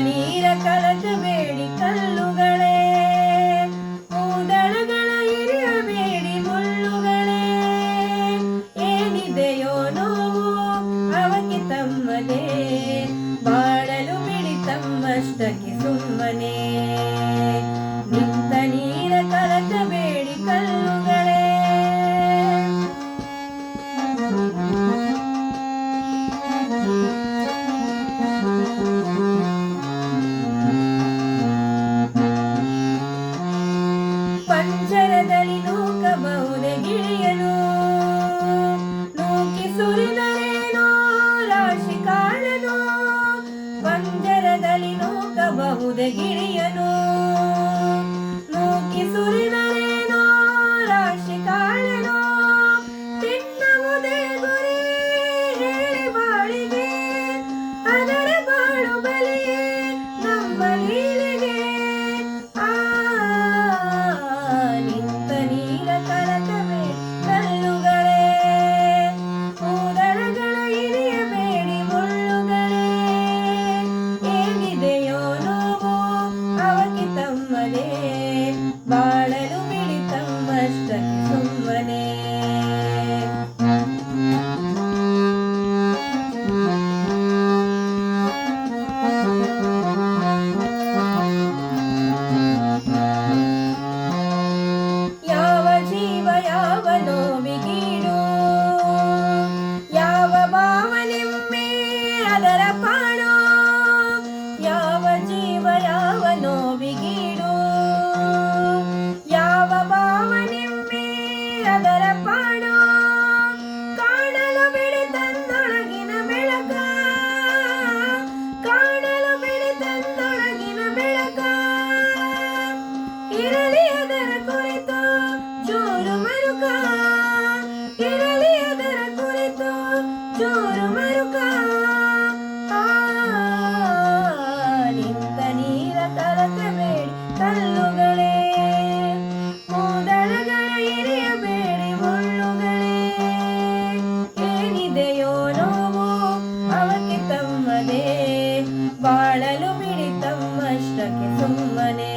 ನೀರ ಕಲಕಬೇಡಿ ಕಲ್ಲುಗಳೇ, ಮೂದಳಗಳ ಹಿರಿಯಬೇಡಿ ಮುಳ್ಳುಗಳೇ. ಏನಿದೆಯೋ ನೋವು ಅವಕ್ಕೆ ತಮ್ಮದೇ, ಬಾಳಲು ಬಿಡಿ ತಮ್ಮಷ್ಟಕ್ಕೆ ಸುಮ್ಮನೆ. ನಿಂತ ನೀರ ಕಲಕಬೇಡಿ ಕಲ್ಲುಗಳೇ. ಪಂಜರದಲ್ಲಿ ನೂಕಬಹುದೇ ಗಿಳಿಯನು, ನೂಕಿ ಸುರಿದರೇನೋ ರಾಶಿ ಕಾಣನು. ಪಂಜರದಲ್ಲಿ ನೂಕಬಹುದೇ ಗಿಳಿಯನು, ನೂಕಿ ಸುರಿದರೇನೋ ರಾಶಿ ಕಾಣನು. ತಿನ್ನುವುದೇ ಗುರಿ ಹೇಳಿ ಬಾಳಿಗೆ, ಅದರ ಬಾಳು ಬಲಿಯೇ ನಮ್ಮ ಲೀಲೆಗೆ. ನಿಂತ ನೀರ ಕಲಕಬೇಡಿ ಕಲ್ಲುಗಳೇ, ಮೂದಳಗಳ ಹಿರಿಯಬೇಡಿ ಮುಳ್ಳುಗಳೇ. ಏನಿದೆಯೋ ನೋವು ಅವಕ್ಕೆ ತಮ್ಮದೇ, ಬಾಳಲು ಬಿಡಿ ತಮ್ಮಷ್ಟಕ್ಕೆ ಸುಮ್ಮನೆ. ಯಾವ ಜೀವ ಯಾವ ನೋವಿಗೀಡು, ಯಾವ ಭಾವನೆಮ್ಮೆ ಅದರ ಪಾಡು. ಯಾವ ಜೀವ ಯಾವ ನೋವಿಗೀಡು, ಯಾವ ಭಾವನೆಮ್ಮೆ ಅದರ ಪಾಡು. ಕಾಣಲು ಬಿಡಿ ತನ್ನೊಳಗಿನ ಬೆಳಕ, ಕಾಣಲು ಬಿಡಿ ತನ್ನೊಳಗಿನ ಬೆಳಕ. ಇರಲಿ ಅದರ ಕುರಿತು ಚೂರು ಮರುಕ, ಇರಲಿ ಅದರ ಕುರಿತು ಚೂರು ಮರುಕ. ನಿಂತ ನೀರ ಕಲಕಬೇಡಿ ಕಲ್ಲುಗಳೇ, ಮೂದಳಗಳ ಹಿರಿಯಬೇಡಿ ಮುಳ್ಳುಗಳೇ. ಏನಿದೆಯೋ ನೋವು ಅವಕ್ಕೆ ತಮ್ಮದೇ, ಬಾಳಲು ಬಿಡಿ ತಮ್ಮಷ್ಟಕ್ಕೆ ಸುಮ್ಮನೆ.